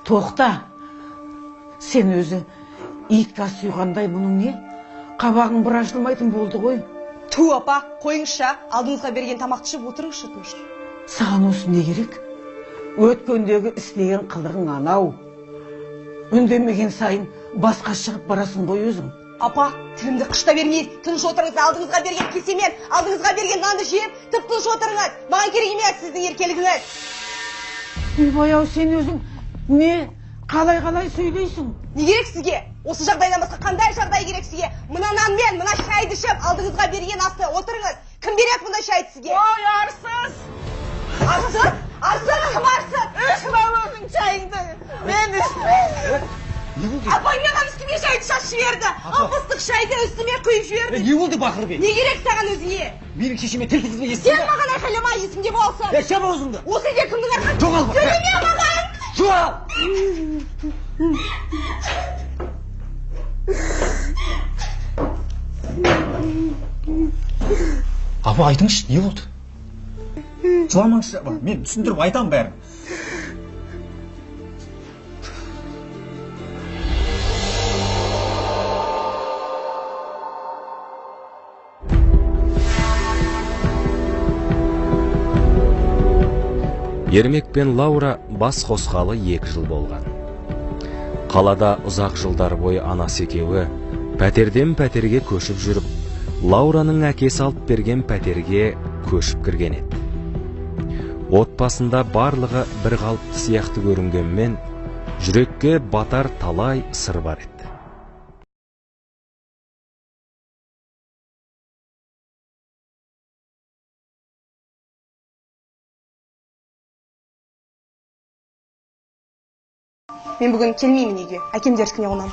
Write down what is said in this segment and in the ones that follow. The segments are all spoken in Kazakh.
Тоқта, сен өзі итқа сүйғандай мұның не? Қабағың бір ашылмайтын болды ғой. Ту, апа, қойыңызша, алдыңызға берген тамақты ішіп отырыңызшы тыныш. Саған осы не керек? Өткендегі істеген қылығың анау. Үндемеген сайын басқа шығып барасың ғой өзің. Апа, тілімді қышта бермей, тыныш отырыңыз, алдыңызға берген кесемен, алдыңызға берген нанды жеп, тып-тыныш отырыңыз. Маған керек емес сіздің еркелігіңіз. Баяу, сен өзің не? Қалай сөйлейсің? Не керек сізге? Осы жағдайдан басқа қандай жағдай керек сізге? Мына нан мен, мына шайды ішіп, алдыңызға берген асты отырыңыз. Кім береді мұндай шайды сізге? Ой, арсыз! Арсыз? Арсыз? Кім арсыз? Ішіп ал өзің шайыңды. Мен ішпеймін. Апай маған үстіме шайды шашып жіберді. Ыстық шайды үстіме құйып жіберді. Не болды бақырбек? Не керек саған өзіңе? Менің шешеме тіл тізбе естің Сен маған айқайлама, есімде болсын. Шаба өзіңді. Осы үйде кімдің арқасы? Жоғал бақ. Сөйлеме маған. Жоғал. Апа, айтыңызшы, не болды? Жыламаңызшы, апа, мен түсіндіріп айтам бәрін. Ермек пен Лаура бас қосқалы 2 жыл болған. Қалада ұзақ жылдар бойы анасы екеуі пәтерден пәтерге көшіп жүріп, Лаураның әкесі алып берген пәтерге көшіп кірген еді. Отбасында барлығы бір қалыпты сияқты көрінгенмен, жүрекке батар талай сыр бар еді. Мен бүгін келмеймін үйге, әкемдер еркіне қонамын.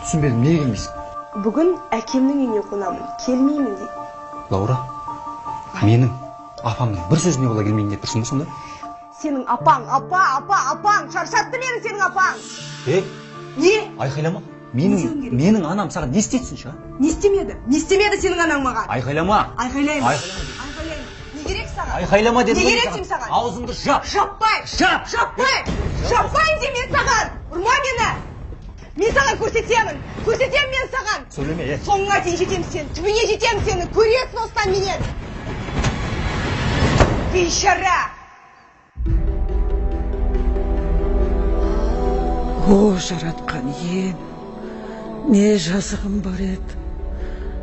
Түсінбедім, неге келмейсің? Бүгін әкемнің үйіне қонамын, келмеймін дейді. Лаура, менің апамның бір сөзіне бола келмейін деп тұрсың ба сонда? Сенің апаң, апаң, шаршатты мені сенің апаң. Не? Айқайлама. Менің анам саған не істетсін ша? Не істемеді сенің анаң маған. Айқайлама. Айқайлаймын. Не керек саған? Айқайлама дедім. Не керек деймін саған? Аузыңды жап. Жаппайын де мен саған. Ұрма мені. Мен саған көрсетемін мен саған. Сөйлеме, Соңыңа дейін жетемін сен, түбіңе жетемін сені, көресің осыдан менен. Бейшара. О, жаратқан ем, не жазығым бар еді.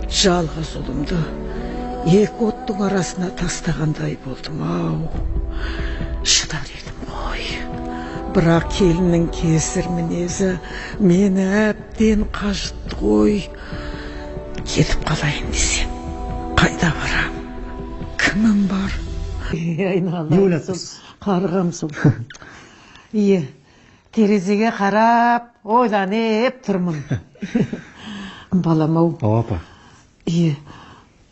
Жалғыз ұлымды 2 оттың арасына тастағандай болдым, ау. Шыдар едім ғой. Бірақ келіннің кесір мінезі мені әбден қажытты ғой. Кетіп қалайын десем, қайда барам? Кімім бар? Айналасың, қарғамсың. Терезеге қарап, ойланып тұрмын. Балам-ау. Апа.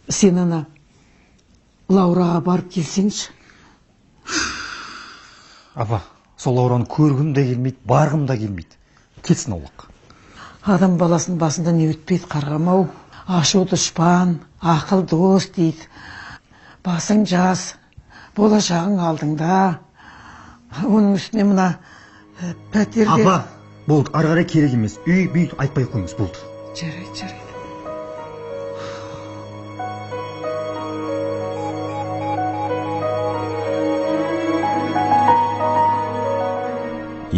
Сен ана Лаураға барып келсеңші. Апа, сол Лаураны көргім де келмейді, барғым да келмейді. Кетсін аулақ. Адам баласын басында не өтпейді, қарғам-ау. Ашу дұшпан, ақыл дос дейді. Басың жас, болашағың алдыңда. Оның үстіне мына пәтерде... Апа, болды, ары қарай керек емес. Үй айтпай қойыңыз, болды. Жарайды.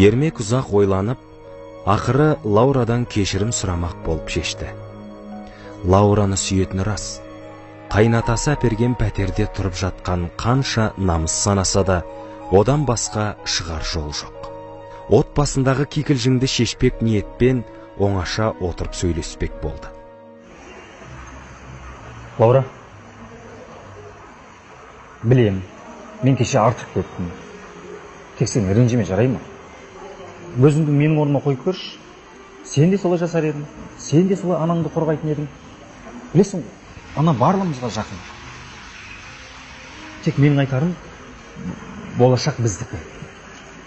Ермек ұзақ ойланып, ақыры Лаурадан кешірім сұрамақ болып шешті. Лаураны сүйетіні рас. Қайнатасы әперген пәтерде тұрып жатқан қанша намыс санаса да, одан басқа шығар жол жоқ. Отбасындағы кикілжіңді шешпек ниетпен оңаша отырып сөйлеспек болды. Лаура, білем, мен кеше артық кеттім. Тек сен ренжіме, жарай ма? Өзіңді менің орныма қойып көрші. Сен де солай жасар едің, сен де солай анаңды қорғайтын едің. Білесің, ана барлығымызға жақын. Тек менің айтарым, болашақ біздікі.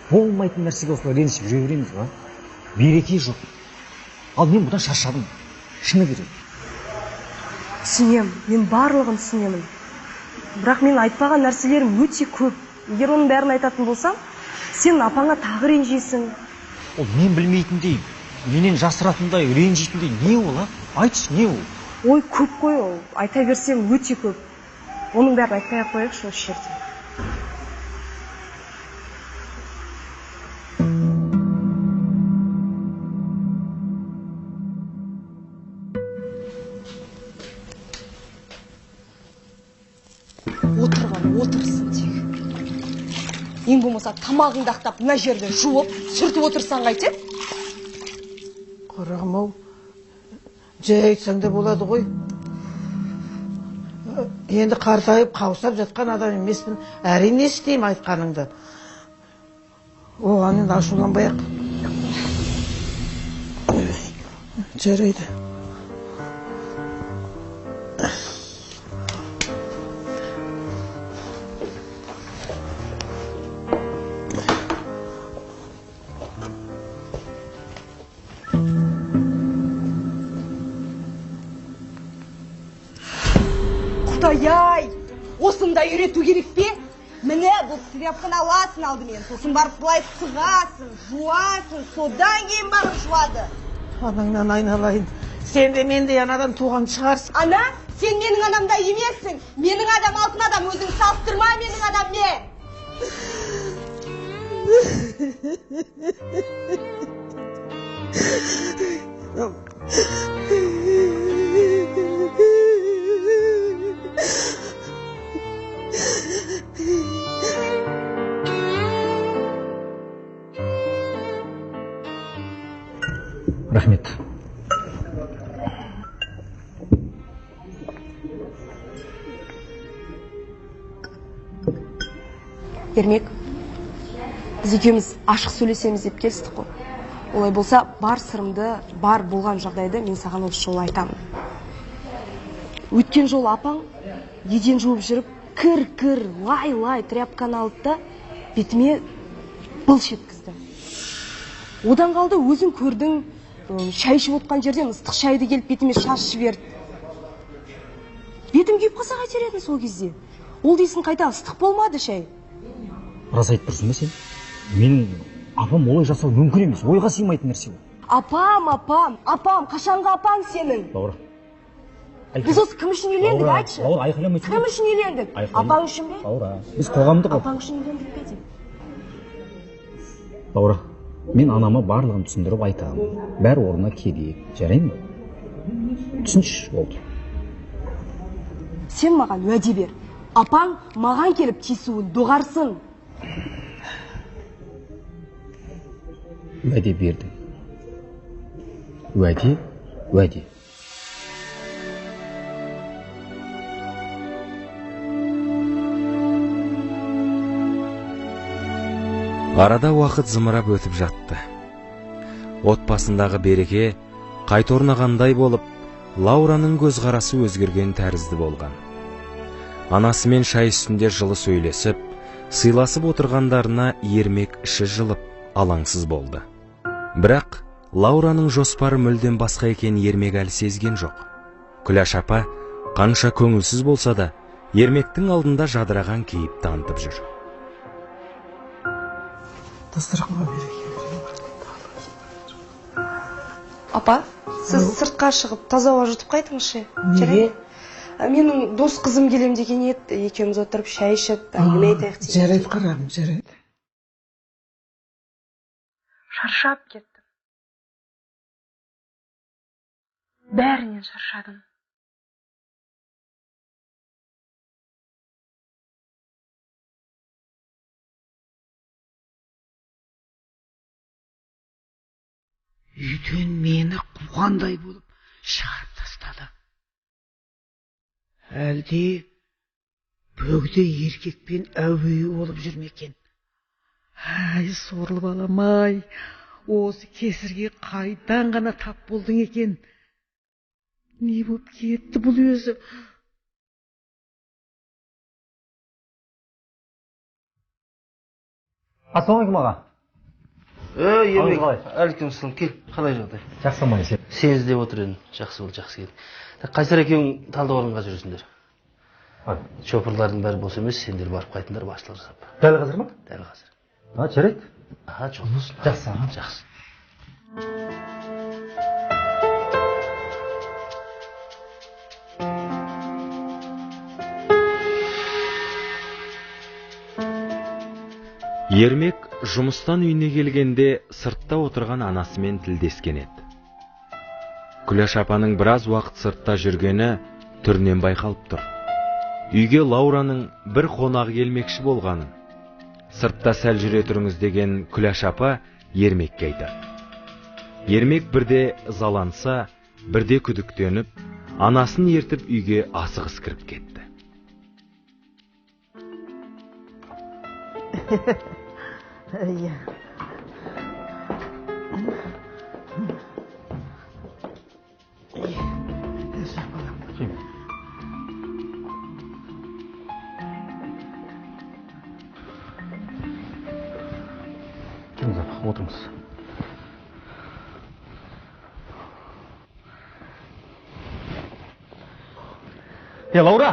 Болмайтын нәрсеге осылай ренжіп жүре береміз ба? Береке жоқ. Ал мен бұдан шаршадым. Шыны керек. Түсінем, мен барлығын түсінемін. Бірақ мен айтпаған нәрселерім өте көп. Егер оның бәрін айтатын болсам, сен апаңа тағы ренжисің. Ол мен білмейтіндей, менен жасыратындай, ренжитіндей не ол, а? Айтшы, не ол? Ой, көп қой ол. Айта берсем өте көп. Оның бәрін айтпай қояйықшы осы жерде. Отырған отырсын тек. Ең болмаса тамағыңды ақтап мына жерді жуып, сүртіп отырсаң қайтеді? Қарағым-ау, жай айтсаң да болады ғой. Енді қартайып қаусап жатқан адам емеспін. Әрине істеймін айтқаныңды. Оған енді ашуланбай-ақ. Жарайды. Құдай-ай, осындай үйрету керек пе? Міне, бұл тряпканы аласың алдымен, сосын барып былай сығасың, жуасың, содан кейін барып жуады. Анаңнан айналайын. Сен де мен де анадан туған шығарсың. Ана, сен менің анамдай емессің. Менің адам алтын адам, өзің салыстырма менің анаммен. Рахмет. Ермек, біз екеуміз ашық сөйлесеміз деп келістік қой. Олай болса, бар сырымды, бар болған жағдайды мен саған осы жолы айтамын. Өткен жолы апаң еден жуып жүріп, кір, лай тряпканы алды да бетіме былш еткізді. Одан қалды өзің көрдің, шай ішіп отқан жерден ыстық шайды келіп бетіме шашып жіберді. Бетім күйіп қалса қайтер едің сол кезде? Ол дейсің қайта ыстық болмады шай. Рас айтып тұрсың ба сен? Менің апам олай жасау мүмкін емес, ойға сыймайтын нәрсе ол. Апам, қашанғы апаң сенің? Лаура. Біз осы кім үшін үйлендік, айтшы? Лаура, айқайламайсың. Кім үшін үйлендік? Апаң үшін бе? Лаура, біз қоғамдық. Апаң үшін үйлендік пе деп? Лаура, мен анама барлығын түсіндіріп айтамын. Бәрі орнына келейік, жарай ма? Түсінші, болды. Сен маған уәде бер. Апаң маған келіп тиісуін доғарсын. Уәде бердім. Уәде. Арада уақыт зымырап өтіп жатты. Отбасындағы береке қайта орнағандай болып, Лаураның көзқарасы өзгерген тәрізді болған. Анасымен шай үстінде жылы сөйлесіп, сыйласып отырғандарына Ермек іші жылып, алаңсыз болды. Бірақ Лаураның жоспары мүлдем басқа екен Ермек әлі сезген жоқ. Күләш апа қанша көңілсіз болса да, Ермектің алдында жадыраған кейіп танытып жүр. Дастарханға береке. Апа, сіз сыртқа шығып таза ауа жұтып қайтыңызшы. Неге? Менің дос қызым келем деген еді, екеуміз отырып шай ішіп, әңгіме айтайық деген. Жарайды қарағым, жарайды. Шаршап кеттім. Бәрінен шаршадым. Үйден мені қуғандай болып шығарып тастады. Әлде бөгде еркекпен әуейі болып жүрмекен. Ай, сорлы балам-ай, осы кесірге қайдан ғана тап болдың екен. Не болып кетті бұл өзі? Ассалаумағалейкум аға. Ермек, қалай? әлкімсің, кел, қалай жағдай? Жақсы ма Сен іздеп отыр едің, жақсы бол, жақсы кел. Қайсар екеуің Талдықорғанға жүресіңдер. Шопырлардың бәрі бос емес, сендер барып қайтыңдар, басшылық жасап. Дәл қазір ма? Дәл қазір. Жарайды. Жол болсын. Жақсы. Жақсы. Ермек жұмыстан үйіне келгенде сыртта отырған анасымен тілдескен еді. Күләш апаның біраз уақыт сыртта жүргені түрінен байқалып тұр. Үйге Лаураның бір қонақ келмекші болғанын, сыртта сәл жүре тұрыңыз деген Күләш апа Ермекке айтады. Ермек бірде заланса, бірде күдіктеніп, анасын ертіп үйге асығыс кіріп кетті. Келіңіз апа, отырыңыз. Лаура!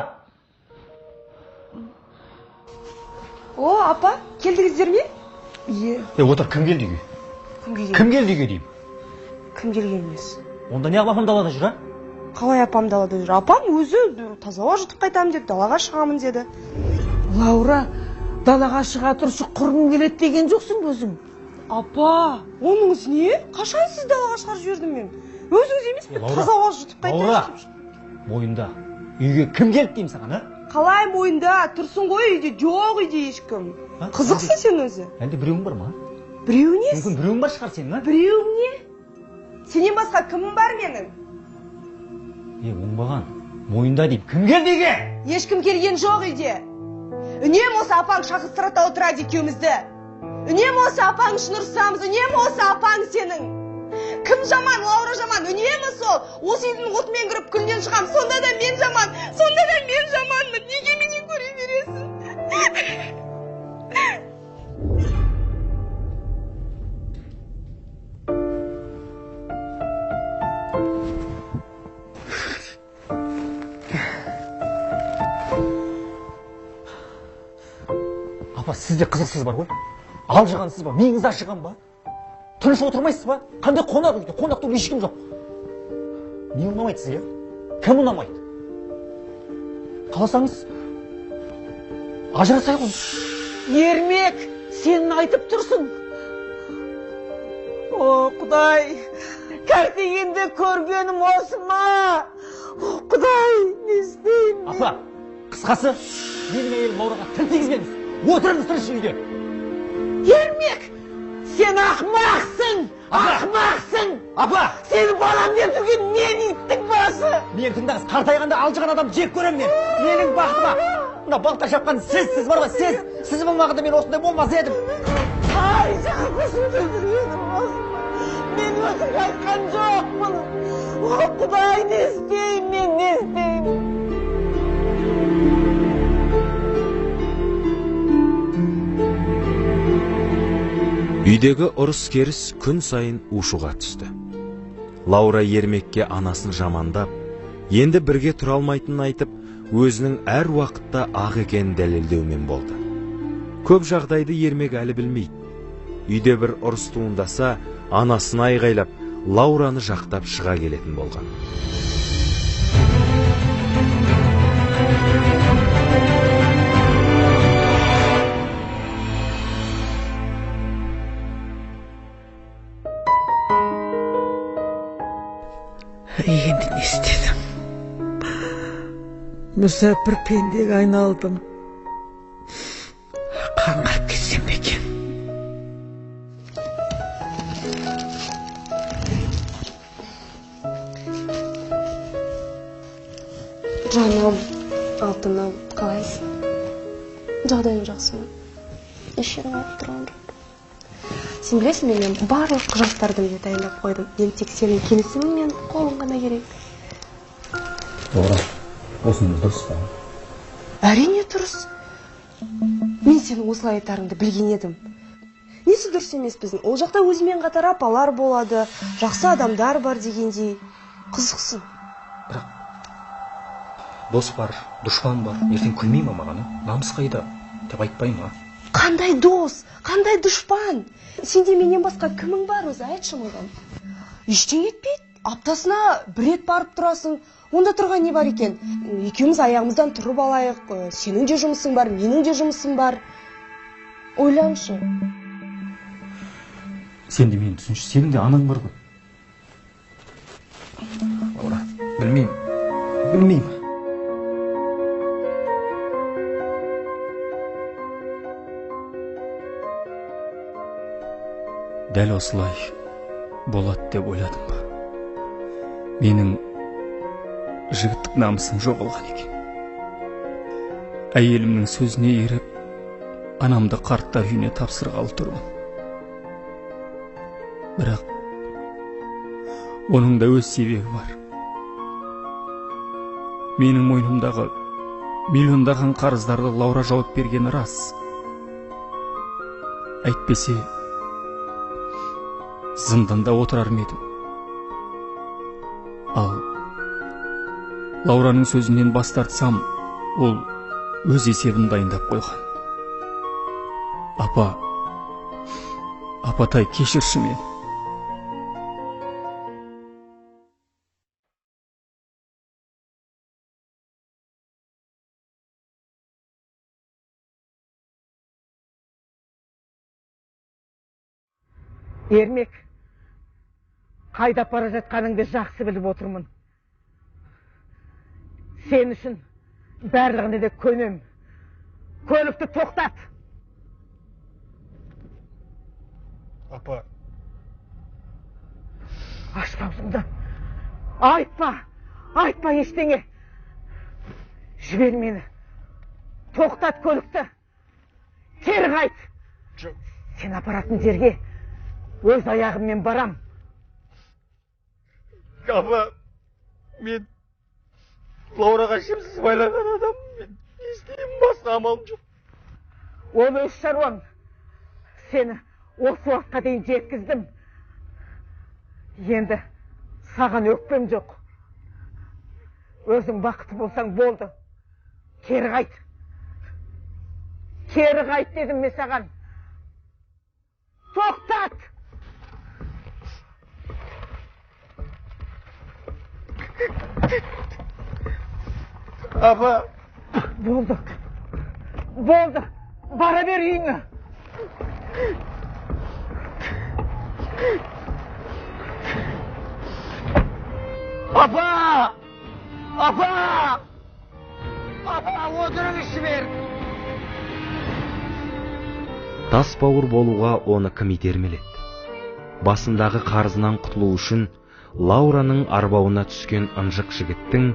О, апа, келдіңіздер ме? Отыр, кім келді үйге? Кім келді үйге деймін? Кім келген емес. Онда не апам далада жүр, а? Қалай апам далада жүр? Апам өзі таза ауа жұтып қайтамын деді, далаға шығамын деді. Лаура, далаға шыға тұршы құрғың келеді деген жоқсың өзің. Апа, оныңыз не? Қашан сіз далаға шығарып жібердім мен? Өзіңіз емес пе? Таза ауа жұтып қайтамын. Лаура, мойында. Үйге кім келді деймін саған, а? Қалай мойында? Тұрсын ғой, үйде жоқ, үйде ешкім. Қызықсың сен өзі. Әлде біреуің бар ма? Біреу не? Мүмкін біреуің бар шығар сенің, а? Біреуің не? Сенен басқа кімім бар менің? Оңбаған. Мойында деймін. Кім келді үйге? Ешкім келген жоқ үйде. Үнем осы апаң шақыстырата отырады екеумізді. Үнем осы апаң үшін ұрсамыз, үнем осы апаң сенің. Кім жаман, Лаура жаман, үнемі сол. Осы үйдің отымен кіріп күлден шығам, сонда да мен жаман, сонда да мен жаманмын. Неге менен көре бересің? Апа, сізде қызықсыз бар ғой? Алжығансыз ба? Миыңыз ашыған ба? Тыныш отырмайсыз ба? Қандай қонақ үйде? Қонақта ешкім жоқ. Не ұнамайды сізге? Кім ұнамайды? Қаласаңыз, ажырасай ғой. Ермек, сен айтып тұрсың. О, Құдай, кәртегенде көргенім осы ма? О, Құдай, не істеймін? Апа, қысқасы, менің әйелім Лаураға тіл тигізбеңіз. Отырыңыз тыныш үйде. Ермек, сен ақмақсың! Ақмақсың! Апа! Сені балам деп жүрген мен иттің басы! Мені тыңдаңыз, қартайғанда алжыған адам жек көрем мен. Менің бақытыма. Мына балта шапқан сіз бар ғой, сіз болмағанда мен осындай болмас едім. Ай, жақпысымды жүргенім осы ма? Мен өтірік айтқан жоқпын. О, Құдай, не істеймін мен, не істеймін? Үйдегі ұрыс-керіс күн сайын ушыға түсті. Лаура Ермекке анасын жамандап, енді бірге тұра алмайтынын айтып, өзінің әр уақытта ақ екенін дәлелдеумен болды. Көп жағдайды Ермек әлі білмейді. Үйде бір ұрыс туындаса, анасын айғайлап, Лаураны жақтап шыға келетін болған. Енді не істедім? Мүсәпір пендеге айналдым. Қаңғырып кетсем бе екен? Жаным, алтыным, қалайсың? Жағдайым жақсы ма? Ешкім алып тұрған жоқ. Сен білесің, мен барлық құжаттарды үйде дайындап қойдым. Енді тек сенің келісімің мен қолың ғана керек. Лаура, осының дұрыс па? Әрине дұрыс. Мен сенің осылай айтарыңды білген едім. Несі дұрыс емес біздің? Ол жақта өзімен қатар апалар болады, жақсы адамдар бар дегендей. Қызықсың. дос бар, дұшпан бар, ертең күлмей ма маған, намыс қайда деп айтпай ма? Қандай дос, қандай дұшпан? Сенде менен басқа кімің бар өзі, айтшы маған. Ештеңе етпейді. Аптасына бір рет барып тұрасың. Онда тұрған не бар екен? Екеуміз аяғымыздан тұрып алайық. Сенің де жұмысың бар, менің де жұмысым бар. Ойланшы. Сен де мені түсінші, сенің де анаң бар ғой. Лаура, білмеймін. Дәл осылай болады деп ойладым ба? Менің жігіттік намысым жоғалған екен. Әйелімнің сөзіне еріп, анамды қарттар үйіне тапсырғалы тұрмын. Бірақ оның да өз себебі бар. Менің мойнымдағы миллиондаған қарыздарды Лаура жауап бергені рас. Әйтпесе зынданда отырар едім. Ал Лаураның сөзінен бас тартсам, ол өз есебін дайындап қойған. Апатай, кешірші мені. Ермек, қайда бара жатқаныңды жақсы біліп отырмын. Сен үшін барлығына да көнем. Көлікті тоқтат. Апа. Ашпа аузыңды. Айтпа ештеңе. Жібер мені. Тоқтат көлікті. Кері қайт. Сен апаратын жерге өз аяғыммен барам. Апа, мен Лаураға шемсіз байлаған адам. Мен не істеймін, басқа амалым жоқ. Ол өз шаруаң. Сені осы уақытқа дейін жеткіздім. Енді саған өкпем жоқ. Өзің бақытты болсаң болды. Кері қайт. Кері қайт дедім мен саған. Тоқтат! Апа! Болды. Бара бер үйіңе. Апа! Отырыңызшы бер! Тас бауыр болуға оны кім итермеледі? Басындағы қарызынан құтылу үшін Лаураның арбауына түскен ынжық жігіттің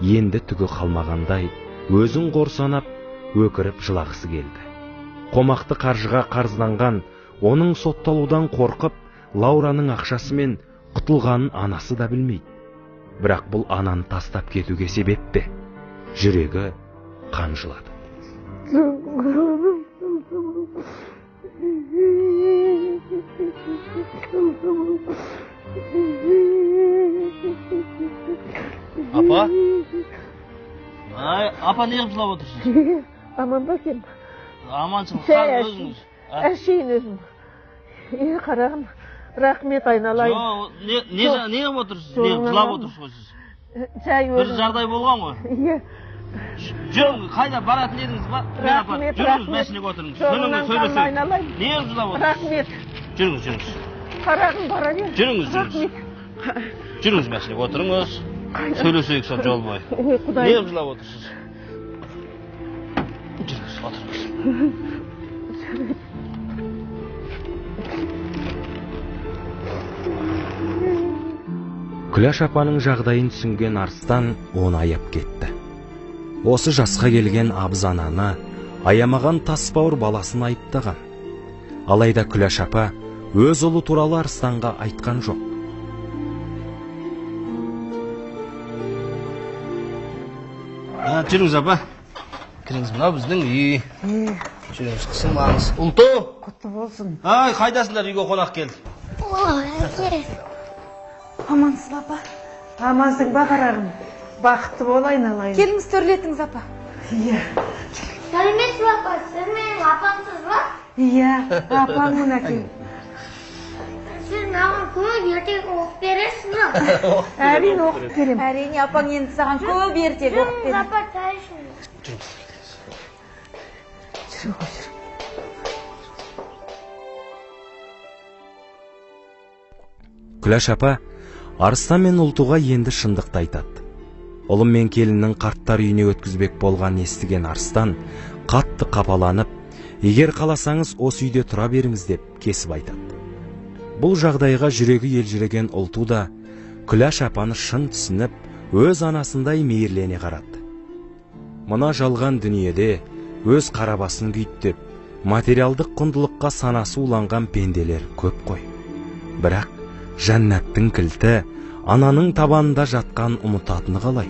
енді түгі қалмағандай өзін қор санап өкіріп жылағысы келді. Қомақты қаржыға қарызданған, оның сотталудан қорқып, Лаураның ақшасымен құтылғанын анасы да білмейді. Бірақ бұл ананы тастап кетуге себепті. Жүрегі қан жылады. Апа, не қылып жылап отырсыз? Аман ба екен? Амансың, қарыз өзіңіз. Әшейін өзім. Қарағым, рахмет айналайын. Не қылып отырсыз? Не жылап отырсыз ғой сіз? Жай өзім. Бір жағдай болған ғой. Жүріңіз, қайда баратын едіңіз ба? Жүріңіз, мәшінеге отырыңыз. Жолынан қалма айналайын. Не қылып жылап отырсыз? Рахмет. Жүріңіз. Қарағым, бара бер. Жүріңіз. Жүріңіз, мәшінеге отырыңыз. Сөйлесейік сол жол бойы. Ой, Не Құдай. қылып жылап отырсыз? Жүріңіз, отырыңыз. Күләш апаның жағдайын түсінген Арыстан оны аяп кетті. Осы жасқа келген абыз ананы, аямаған тасбауыр баласын айыптаған. Алайда Күләш апа өз ұлы туралы Арыстанға айтқан жоқ. Жүріңіз, апа. Кіріңіз, мынау біздің үй. Жүріңіз, қысылмаңыз. Ұлты! Құтты болсын. Ай, қайдасыңдар, үйге қонақ келді. Амансың, апа. Амансың ба, қарағым? бақытты бол айналайын. Келіңіз төрлетіңіз, апа. Иә. Сәлеметсіз апа, сіз менің апамсыз ба? Иә, апаң мінекей. Сіз маған көп ертегі оқып бересіз ба? Әрине оқып берем. Әрине, апаң енді саған көп ертегі оқып береді. Апа, тәй үшін. Жүр ғой, жүр. Күләш апа Арыстан мен Ұлтуға енді шындықты айтады. Ұлым мен келіннің қарттар үйіне өткізбек болған естіген Арыстан қатты қапаланып, егер қаласаңыз осы үйде тұра беріңіз деп кесіп айтады. Бұл жағдайға жүрегі елжіреген Ұлту да Күләш апаны шын түсініп, өз анасындай мейірлене қарады. Мына жалған дүниеде өз қарабасын күйттеп, материалдық құндылыққа санасы уланған пенделер көп қой. Бірақ жәннаттың кілті ананың табанында жатқан ұмытатыны қалай?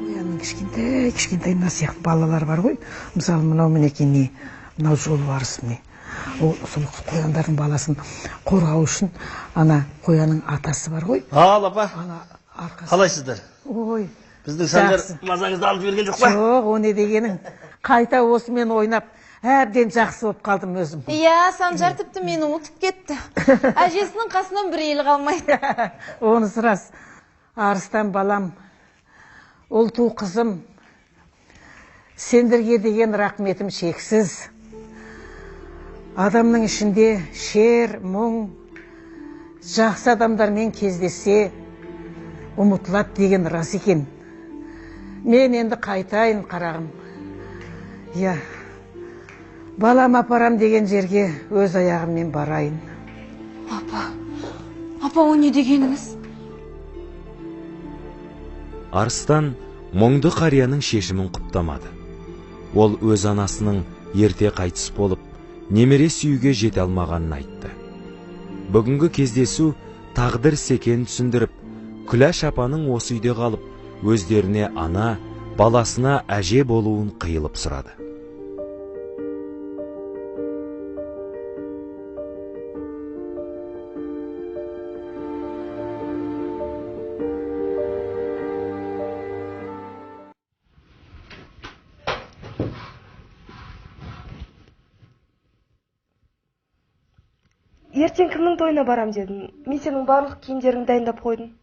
Ояның кішкентай насият балалар бар ғой. Мысалы, мынау мінекей не, мынау жолбарыс міне. Ол сол қояндардың баласын қорғау үшін ана қояның атасы бар ғой. Ал апа, Ана арқасы. қалайсыздар? Ой, Біздің Санжар жақсы. мазаңызды алып жіберген жоқ па? Жоқ, о не дегенің. Қайта осымен ойнап, әбден жақсы болып қалдым өзім. Иә, Санжар тіпті мені ұмытып кетті. Әжесінің қасынан бір елі қалмайды. Онысы рас. Арыстан балам, Ұлту қызым, сендерге деген рахметім шексіз. Адамның ішінде шер, мұң, жақсы адамдармен кездессе, ұмытылады деген рас екен. Мен енді қайтайын, қарағым. Я, балам апарам деген жерге өз аяғыммен барайын. Апа, о не дегеніңіз? Арыстан мұңды қарияның шешімін құптамады. Ол өз анасының ерте қайтыс болып, немере сүюге жете алмағанын айтты. Бүгінгі кездесу тағдыр секен түсіндіріп, Күләш апаның осы үйде қалып, өздеріне ана, баласына әже болуын қиылып сұрады. Ертең кімнің тойына барам дедің. Мен сенің барлық киімдеріңді дайындап қойдым.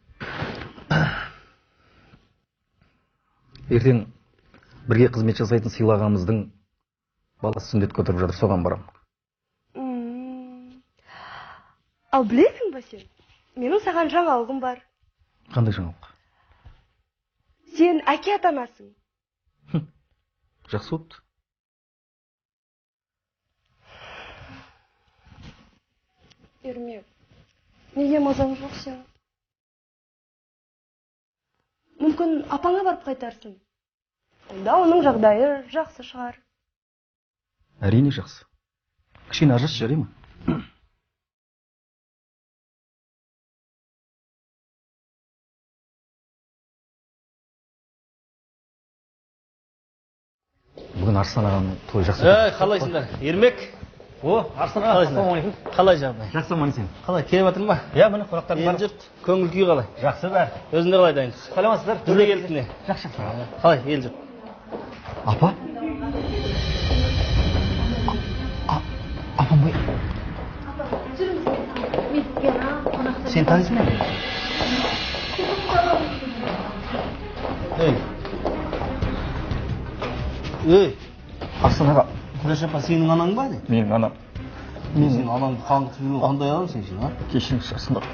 Ертең бірге қызмет жасайтын сыйлағамыздың баласы сүндет көтеріп жатыр, соған барам. Ал білесің ба сен? Менің саған жаңалығым бар. Қандай жаңалық? Сен әке атанасың. Жақсы болыпты. Ермек, неге мазаң жоқ сен? Мүмкін апаңа барып қайтарсың. Онда оның жағдайы жақсы шығар. Әрине жақсы. Кішкене ажырас жарай ма? Бүгін Арыстан ағаның тойы жақсы. Қалайсыңдар? Ермек? О, Арыстан аға, ассалаумалейкум. Қалай жағдай? Жақсы аман сен. Қалай, келіп жатыр ма? Иә, міне қонақтарым бар. Ел-жұрт, көңіл күй қалай? Жақсы бәрі. Өзіңдер қалай дайынсыз? Сәлеметсіздер? Бізде келдік не? Жақсы. Қалай, ел-жұрт? Апа? Апам бай. Сен танисың ба? Ей, Арыстан аға. Күләш апа сенің анаң ба? Менің анам. Мен сенің анаңды қаңғытып жүрген қандай адам сен сен, а? Кешіріңіз, Арыстан аға.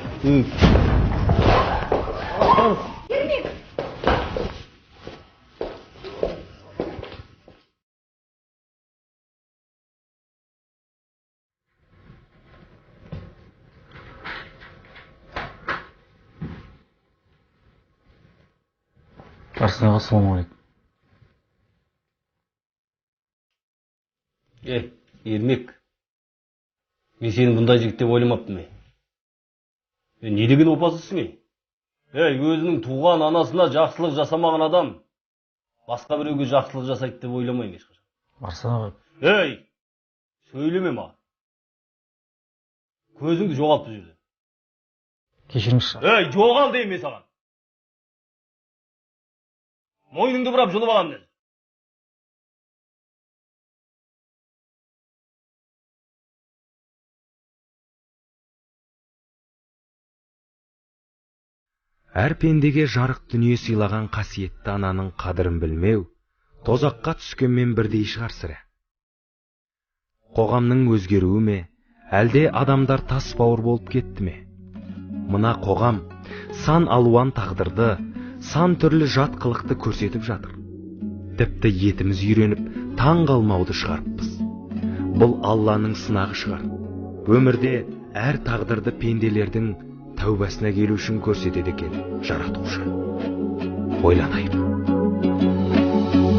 Арыстан аға, ассалаумағалейкум. Ермек, мен сені бұндай жігіт деп ойламаппын мен. Не деген опасызсың мен? Өзінің туған анасына жақсылық жасамаған адам басқа біреуге жақсылық жасайды деп ойламаймын ешқашан. Арыстан аға. Сөйлеме маған. көзіңді жоғалт бұл жерде. кешіріңізші. Жоғал деймін мен саған. Мойныңды бұрап жұлып аламын деді. Әр пендеге жарық дүние сыйлаған қасиетті ананың қадірін білмеу, тозаққа түскенмен бірдей шығар сірә. Қоғамның өзгеруі ме, әлде адамдар тас бауыр болып кетті ме? Мына қоғам сан алуан тағдырды, сан түрлі жат қылықты көрсетіп жатыр. Тіпті етіміз үйреніп, таң қалмауды шығарыппыз. Бұл Алланың сынағы шығар. Өмірде әр тағдырды пенделердің тәубасына келу үшін көрсетеді екен жаратушы. Ойланайық.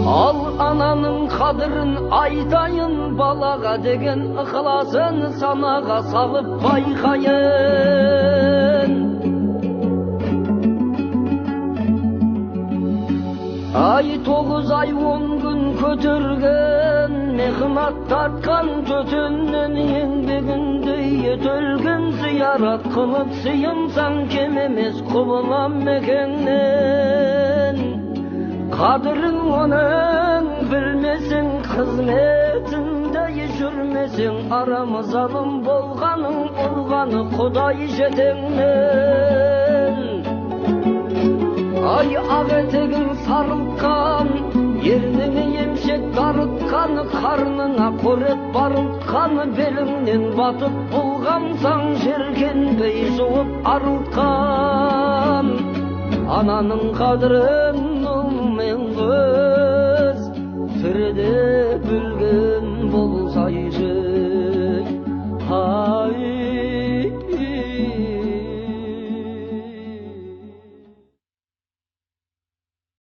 Ал ананың қадірін айтайын, балаға деген ықыласын санаға салып байқайын. Ай 9 ай 10 күн көтерген, мехнат тартқан төтеннен еңбегіндей етілген зиярат қылып сыйынсаң кем емес құбылам мекеннен. Қадірін оның білмесің, қызметінде жүрмесің, арамыз алым болғаның болғаны Құдай жетеңнен. Ай ақ етегің сарылтқан, ернің емшек дарытқан, қарныңа қорет барылтқан, беліңнен батып бұлғамсаң жеркенбей жуып арылтқан. Ананың қадірін